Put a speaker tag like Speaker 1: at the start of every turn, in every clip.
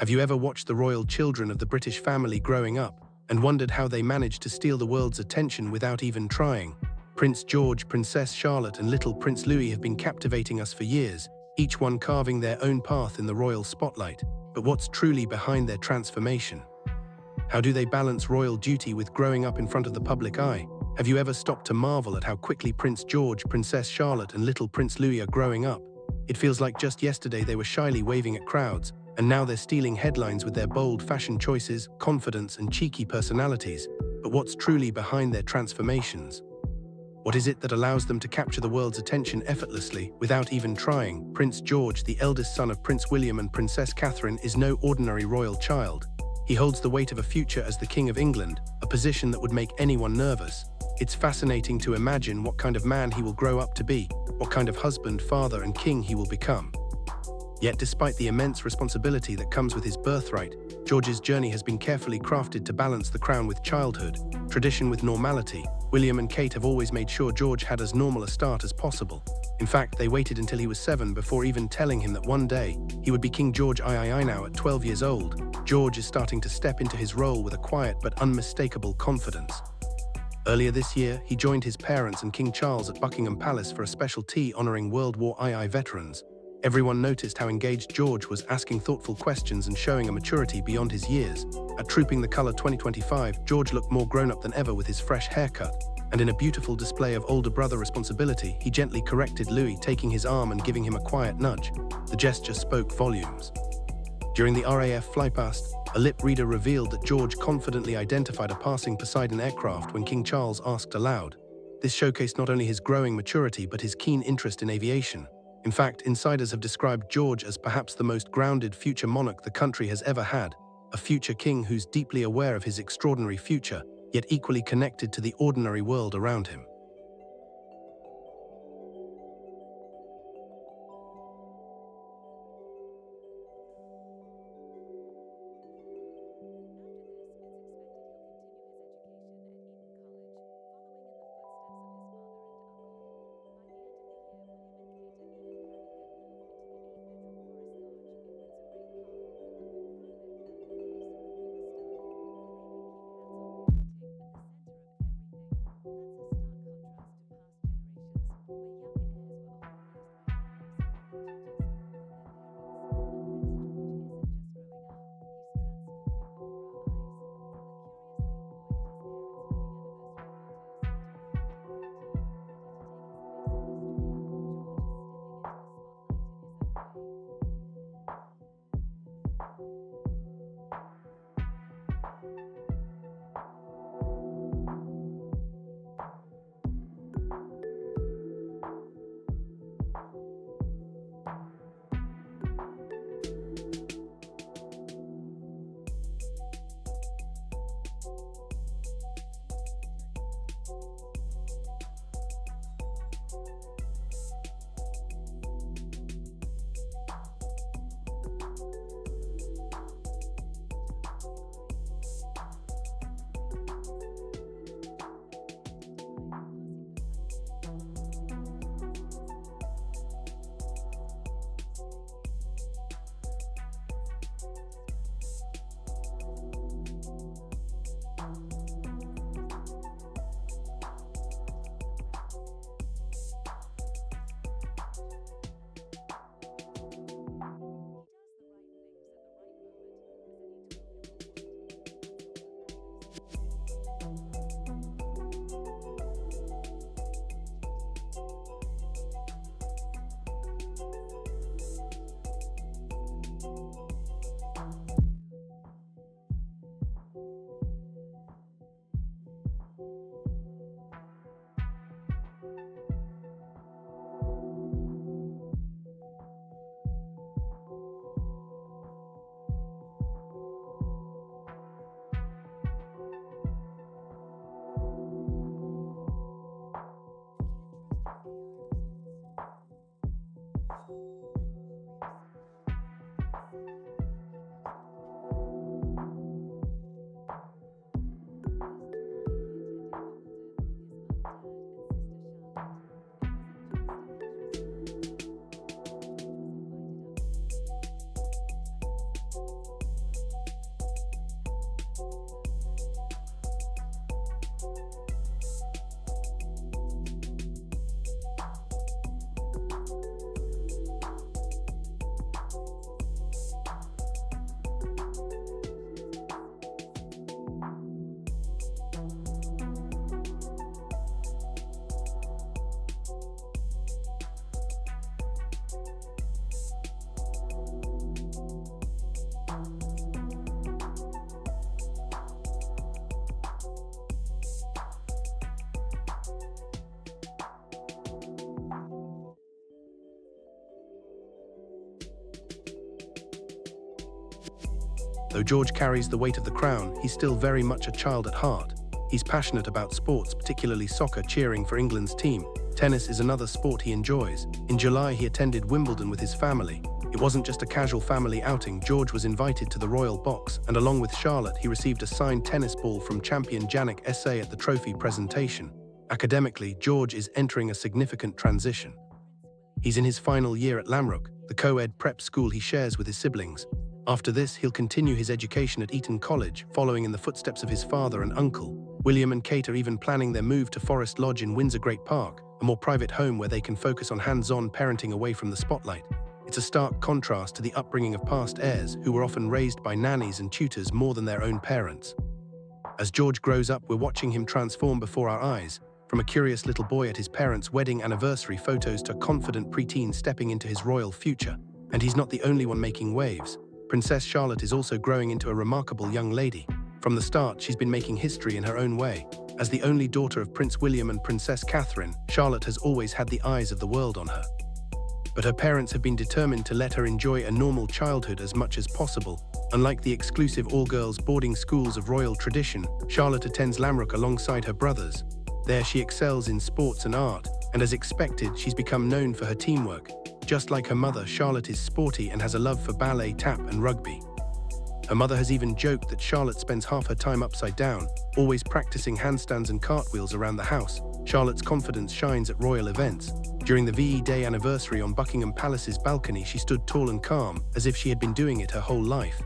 Speaker 1: Have you ever watched the royal children of the British family growing up and wondered how they managed to steal the world's attention without even trying? Prince George, Princess Charlotte, and little Prince Louis have been captivating us for years, each one carving their own path in the royal spotlight. But what's truly behind their transformation? How do they balance royal duty with growing up in front of the public eye? Have you ever stopped to marvel at how quickly Prince George, Princess Charlotte, and little Prince Louis are growing up? It feels like just yesterday they were shyly waving at crowds, and now they're stealing headlines with their bold fashion choices, confidence, and cheeky personalities. But what's truly behind their transformations? What is it that allows them to capture the world's attention effortlessly, without even trying? Prince George, the eldest son of Prince William and Princess Catherine, is no ordinary royal child. He holds the weight of a future as the King of England, a position that would make anyone nervous. It's fascinating to imagine what kind of man he will grow up to be, what kind of husband, father, and king he will become. Yet despite the immense responsibility that comes with his birthright, George's journey has been carefully crafted to balance the crown with childhood, tradition with normality. William and Kate have always made sure George had as normal a start as possible. In fact, they waited until he was 7 before even telling him that one day he would be King George III. Now at 12 years old, George is starting to step into his role with a quiet but unmistakable confidence. Earlier this year, he joined his parents and King Charles at Buckingham Palace for a special tea honoring World War II veterans. Everyone noticed how engaged George was, asking thoughtful questions and showing a maturity beyond his years. At Trooping the Colour 2025, George looked more grown-up than ever with his fresh haircut, and in a beautiful display of older brother responsibility, he gently corrected Louis, taking his arm and giving him a quiet nudge. The gesture spoke volumes. During the RAF flypast, a lip reader revealed that George confidently identified a passing Poseidon aircraft when King Charles asked aloud. This showcased not only his growing maturity but his keen interest in aviation. In fact, insiders have described George as perhaps the most grounded future monarch the country has ever had, a future king who's deeply aware of his extraordinary future, yet equally connected to the ordinary world around him.
Speaker 2: That's a stark
Speaker 1: Though George carries the weight of the crown, he's still very much a child at heart. He's passionate about sports, particularly soccer, cheering for England's team. Tennis is another sport he enjoys. In July, he attended Wimbledon with his family. It wasn't just a casual family outing. George was invited to the royal box, and along with Charlotte, he received a signed tennis ball from champion Jannik Essay at the trophy presentation. Academically, George is entering a significant transition. He's in his final year at Lamrock, the co-ed prep school he shares with his siblings. After this, he'll continue his education at Eton College, following in the footsteps of his father and uncle. William and Kate are even planning their move to Forest Lodge in Windsor Great Park, a more private home where they can focus on hands-on parenting away from the spotlight. It's a stark contrast to the upbringing of past heirs, who were often raised by nannies and tutors more than their own parents. As George grows up, we're watching him transform before our eyes, from a curious little boy at his parents' wedding anniversary photos to confident preteen stepping into his royal future. And he's not the only one making waves. Princess Charlotte is also growing into a remarkable young lady. From the start, she's been making history in her own way. As the only daughter of Prince William and Princess Catherine, Charlotte has always had the eyes of the world on her. But her parents have been determined to let her enjoy a normal childhood as much as possible. Unlike the exclusive all-girls boarding schools of royal tradition, Charlotte attends Lamrock alongside her brothers. There she excels in sports and art, and as expected, she's become known for her teamwork. Just like her mother, Charlotte is sporty and has a love for ballet, tap, and rugby. Her mother has even joked that Charlotte spends half her time upside down, always practicing handstands and cartwheels around the house. Charlotte's confidence shines at royal events. During the VE Day anniversary on Buckingham Palace's balcony, she stood tall and calm, as if she had been doing it her whole life.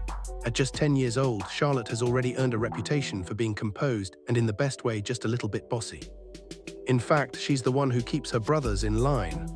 Speaker 1: At just 10 years old, Charlotte has already earned a reputation for being composed and, in the best way, just a little bit bossy. In fact, she's the one who keeps her brothers in line.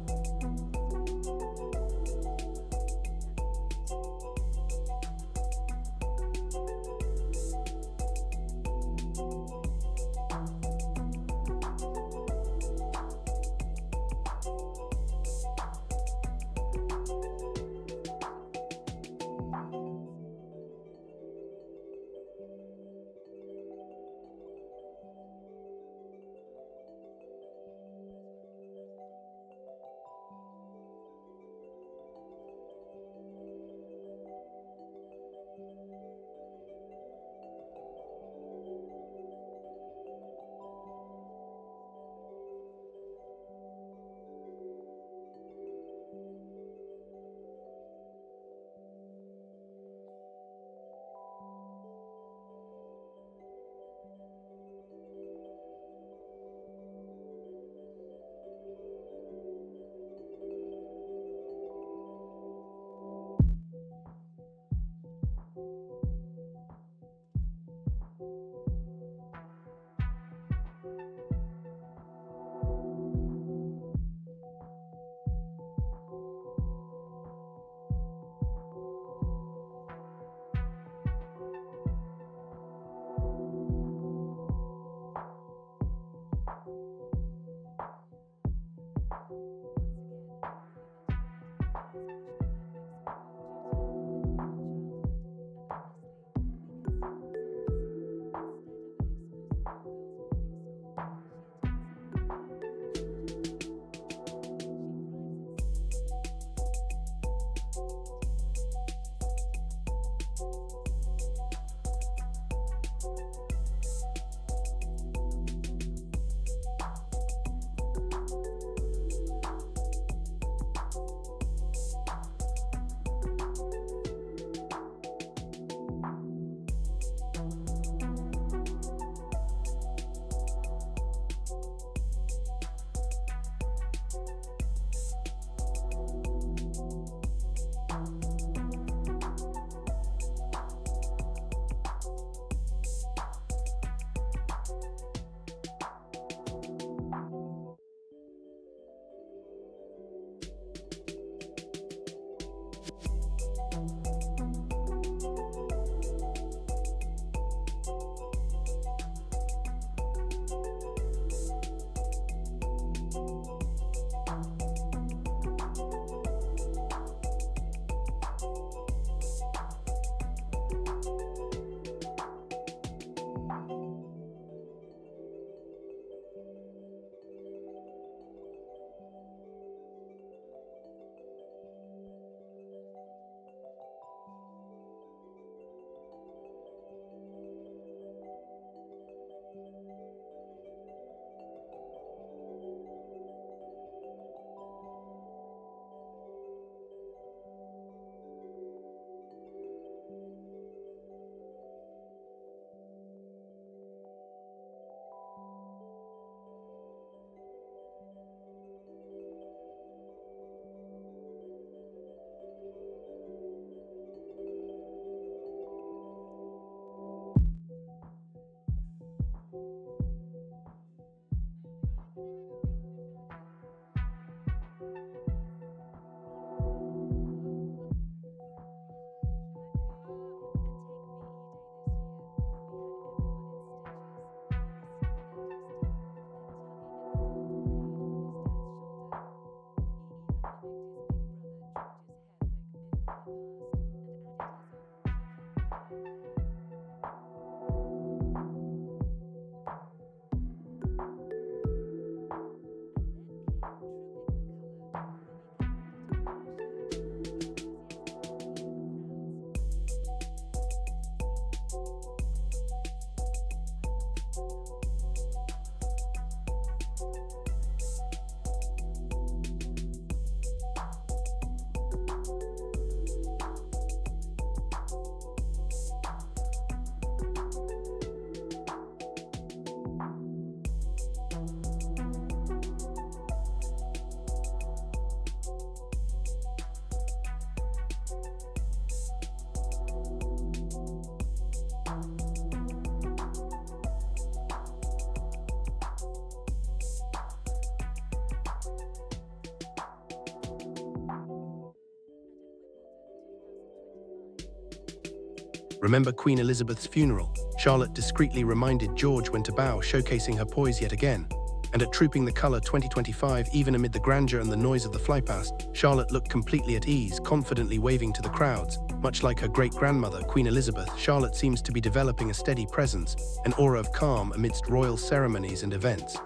Speaker 1: Remember Queen Elizabeth's funeral? Charlotte discreetly reminded George when to bow, showcasing her poise yet again. And at Trooping the Colour 2025, even amid the grandeur and the noise of the flypast, Charlotte looked completely at ease, confidently waving to the crowds. Much like her great-grandmother, Queen Elizabeth, Charlotte seems to be developing a steady presence, an aura of calm amidst royal ceremonies and events.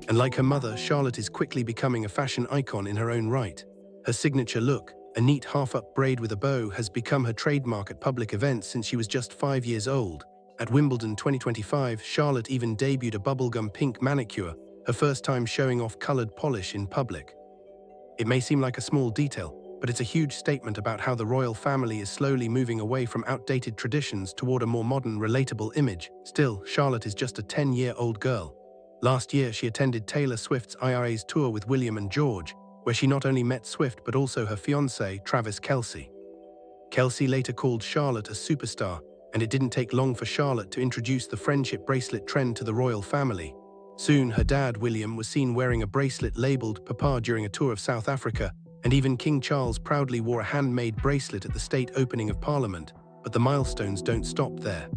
Speaker 1: And like her mother, Charlotte is quickly becoming a fashion icon in her own right. Her signature look, a neat half-up braid with a bow, has become her trademark at public events since she was just 5 years old. At Wimbledon 2025, Charlotte even debuted a bubblegum pink manicure, her first time showing off colored polish in public. It may seem like a small detail, but it's a huge statement about how the royal family is slowly moving away from outdated traditions toward a more modern, relatable image. Still, Charlotte is just a 10-year-old girl. Last year, she attended Taylor Swift's IRA's tour with William and George, where she not only met Swift but also her fiancé, Travis Kelce. Kelce later called Charlotte a superstar, and it didn't take long for Charlotte to introduce the friendship bracelet trend to the royal family. Soon, her dad, William, was seen wearing a bracelet labeled Papa during a tour of South Africa, and even King Charles proudly wore a handmade bracelet at the state opening of Parliament. But the milestones don't stop there.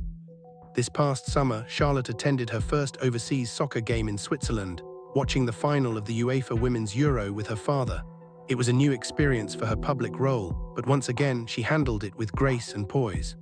Speaker 1: This past summer, Charlotte attended her first overseas soccer game in Switzerland, watching the final of the UEFA Women's Euro with her father. It was a new experience for her public role, but once again, she handled it with grace and poise.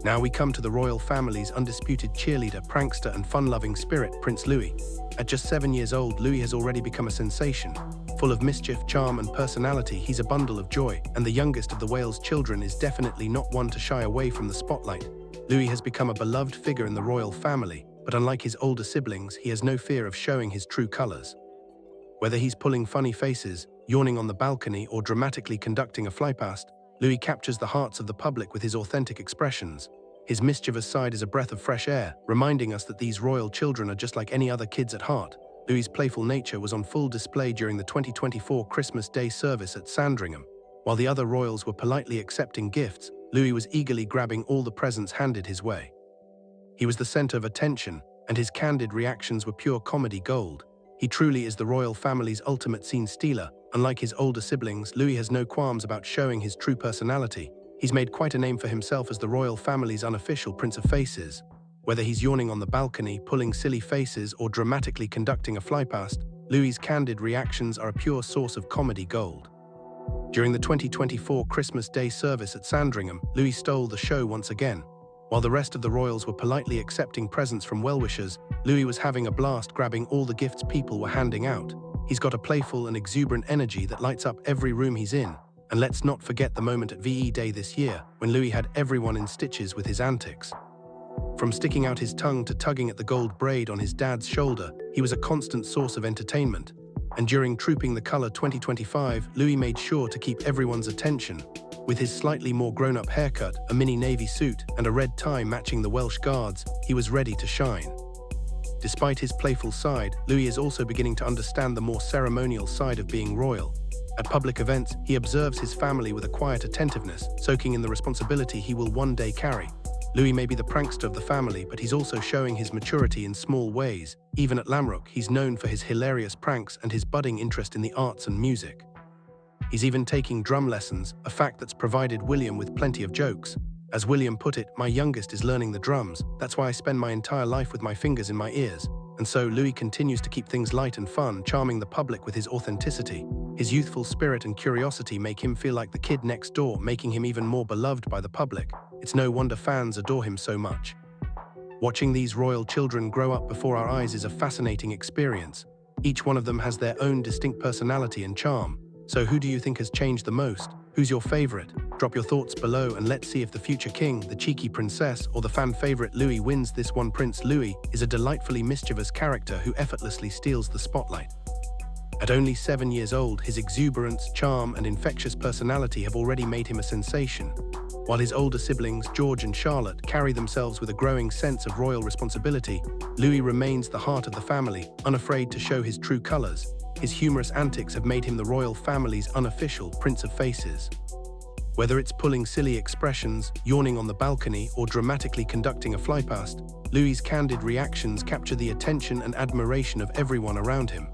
Speaker 1: Now we come to the royal family's undisputed cheerleader, prankster, and fun-loving spirit, Prince Louie. At just 7 years old, Louie has already become a sensation. Full of mischief, charm, and personality, he's a bundle of joy, and the youngest of the Wales children is definitely not one to shy away from the spotlight. Louie has become a beloved figure in the royal family, but unlike his older siblings, he has no fear of showing his true colors. Whether he's pulling funny faces, yawning on the balcony, or dramatically conducting a flypast, Louie captures the hearts of the public with his authentic expressions. His mischievous side is a breath of fresh air, reminding us that these royal children are just like any other kids at heart. Louie's playful nature was on full display during the 2024 Christmas Day service at Sandringham. While the other royals were politely accepting gifts, Louie was eagerly grabbing all the presents handed his way. He was the center of attention, and his candid reactions were pure comedy gold. He truly is the royal family's ultimate scene stealer. Unlike his older siblings, Louie has no qualms about showing his true personality. He's made quite a name for himself as the royal family's unofficial Prince of Faces. Whether he's yawning on the balcony, pulling silly faces, or dramatically conducting a flypast, Louie's candid reactions are a pure source of comedy gold. During the 2024 Christmas Day service at Sandringham, Louie stole the show once again. While the rest of the royals were politely accepting presents from well-wishers, Louie was having a blast grabbing all the gifts people were handing out. He's got a playful and exuberant energy that lights up every room he's in. And let's not forget the moment at VE Day this year, when Louie had everyone in stitches with his antics. From sticking out his tongue to tugging at the gold braid on his dad's shoulder, he was a constant source of entertainment. And during Trooping the Colour 2025, Louie made sure to keep everyone's attention. With his slightly more grown-up haircut, a mini navy suit, and a red tie matching the Welsh Guards, he was ready to shine. Despite his playful side, Louie is also beginning to understand the more ceremonial side of being royal. At public events, he observes his family with a quiet attentiveness, soaking in the responsibility he will one day carry. Louie may be the prankster of the family, but he's also showing his maturity in small ways. Even at Lamrock, he's known for his hilarious pranks and his budding interest in the arts and music. He's even taking drum lessons, a fact that's provided William with plenty of jokes. As William put it, "My youngest is learning the drums. That's why I spend my entire life with my fingers in my ears." And so Louie continues to keep things light and fun, charming the public with his authenticity. His youthful spirit and curiosity make him feel like the kid next door, making him even more beloved by the public. It's no wonder fans adore him so much. Watching these royal children grow up before our eyes is a fascinating experience. Each one of them has their own distinct personality and charm. So who do you think has changed the most? Who's your favorite? Drop your thoughts below and let's see if the future king, the cheeky princess, or the fan favorite Louie wins this one. Prince Louie is a delightfully mischievous character who effortlessly steals the spotlight. At only 7 years old, his exuberance, charm, and infectious personality have already made him a sensation. While his older siblings, George and Charlotte, carry themselves with a growing sense of royal responsibility, Louie remains the heart of the family, unafraid to show his true colors. His humorous antics have made him the royal family's unofficial Prince of Faces. Whether it's pulling silly expressions, yawning on the balcony, or dramatically conducting a flypast, Louie's candid reactions capture the attention and admiration of everyone around him.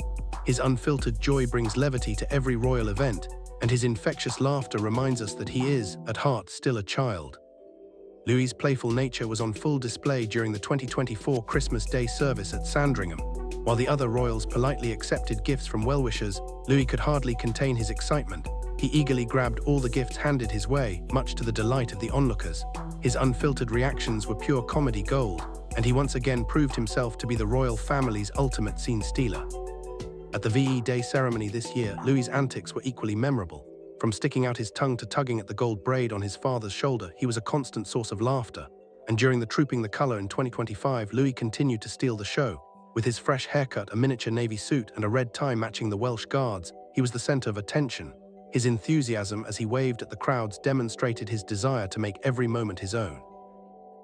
Speaker 1: His unfiltered joy brings levity to every royal event, and his infectious laughter reminds us that he is, at heart, still a child. Louie's playful nature was on full display during the 2024 Christmas Day service at Sandringham. While the other royals politely accepted gifts from well-wishers, Louie could hardly contain his excitement. He eagerly grabbed all the gifts handed his way, much to the delight of the onlookers. His unfiltered reactions were pure comedy gold, and he once again proved himself to be the royal family's ultimate scene stealer. At the VE Day ceremony this year, Louie's antics were equally memorable. From sticking out his tongue to tugging at the gold braid on his father's shoulder, he was a constant source of laughter. And during the Trooping the Colour in 2025, Louie continued to steal the show. With his fresh haircut, a miniature navy suit, and a red tie matching the Welsh Guards, he was the center of attention. His enthusiasm as he waved at the crowds demonstrated his desire to make every moment his own.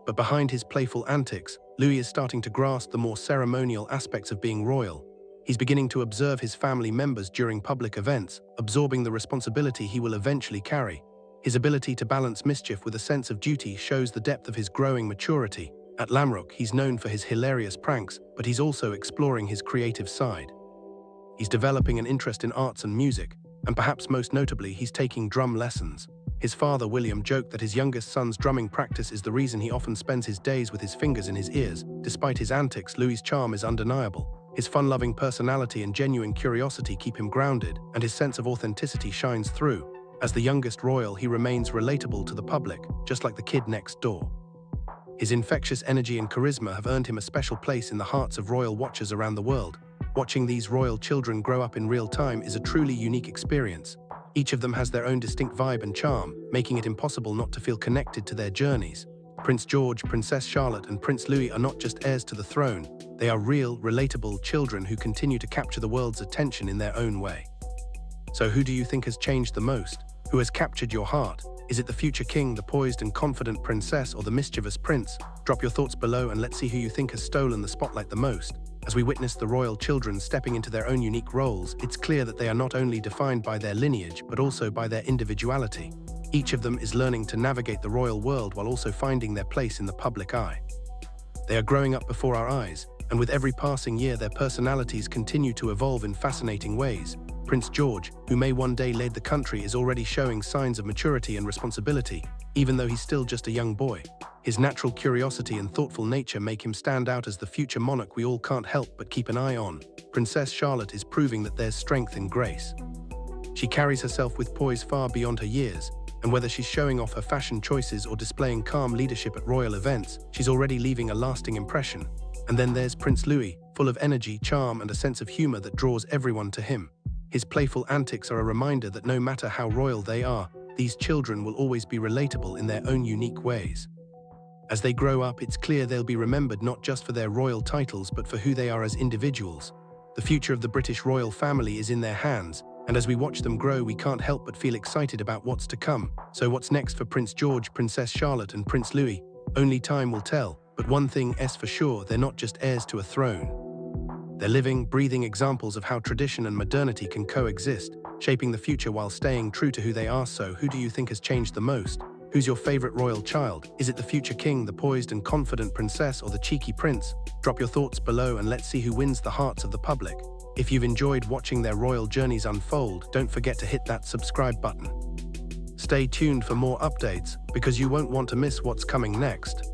Speaker 1: But behind his playful antics, Louie is starting to grasp the more ceremonial aspects of being royal. He's beginning to observe his family members during public events, absorbing the responsibility he will eventually carry. His ability to balance mischief with a sense of duty shows the depth of his growing maturity. At Lamrock, he's known for his hilarious pranks, but he's also exploring his creative side. He's developing an interest in arts and music, and perhaps most notably, he's taking drum lessons. His father, William, joked that his youngest son's drumming practice is the reason he often spends his days with his fingers in his ears. Despite his antics, Louie's charm is undeniable. His fun-loving personality and genuine curiosity keep him grounded, and his sense of authenticity shines through. As the youngest royal, he remains relatable to the public, just like the kid next door. His infectious energy and charisma have earned him a special place in the hearts of royal watchers around the world. Watching these royal children grow up in real time is a truly unique experience. Each of them has their own distinct vibe and charm, making it impossible not to feel connected to their journeys. Prince George, Princess Charlotte, and Prince Louis are not just heirs to the throne. They are real, relatable children who continue to capture the world's attention in their own way. So who do you think has changed the most? Who has captured your heart? Is it the future king, the poised and confident princess, or the mischievous prince? Drop your thoughts below and let's see who you think has stolen the spotlight the most. As we witness the royal children stepping into their own unique roles, it's clear that they are not only defined by their lineage, but also by their individuality. Each of them is learning to navigate the royal world while also finding their place in the public eye. They are growing up before our eyes, and with every passing year their personalities continue to evolve in fascinating ways. Prince George, who may one day lead the country, is already showing signs of maturity and responsibility, even though he's still just a young boy. His natural curiosity and thoughtful nature make him stand out as the future monarch we all can't help but keep an eye on. Princess Charlotte is proving that there's strength in grace. She carries herself with poise far beyond her years, and whether she's showing off her fashion choices or displaying calm leadership at royal events, she's already leaving a lasting impression. And then there's Prince Louis, full of energy, charm, and a sense of humor that draws everyone to him. His playful antics are a reminder that no matter how royal they are, these children will always be relatable in their own unique ways. As they grow up, it's clear they'll be remembered not just for their royal titles, but for who they are as individuals. The future of the British royal family is in their hands, and as we watch them grow, we can't help but feel excited about what's to come. So what's next for Prince George, Princess Charlotte, and Prince Louis? Only time will tell, but one thing is for sure, they're not just heirs to a throne. They're living, breathing examples of how tradition and modernity can coexist, shaping the future while staying true to who they are. So who do you think has changed the most? Who's your favorite royal child? Is it the future king, the poised and confident princess, or the cheeky prince? Drop your thoughts below and let's see who wins the hearts of the public. If you've enjoyed watching their royal journeys unfold, don't forget to hit that subscribe button. Stay tuned for more updates, because you won't want to miss what's coming next.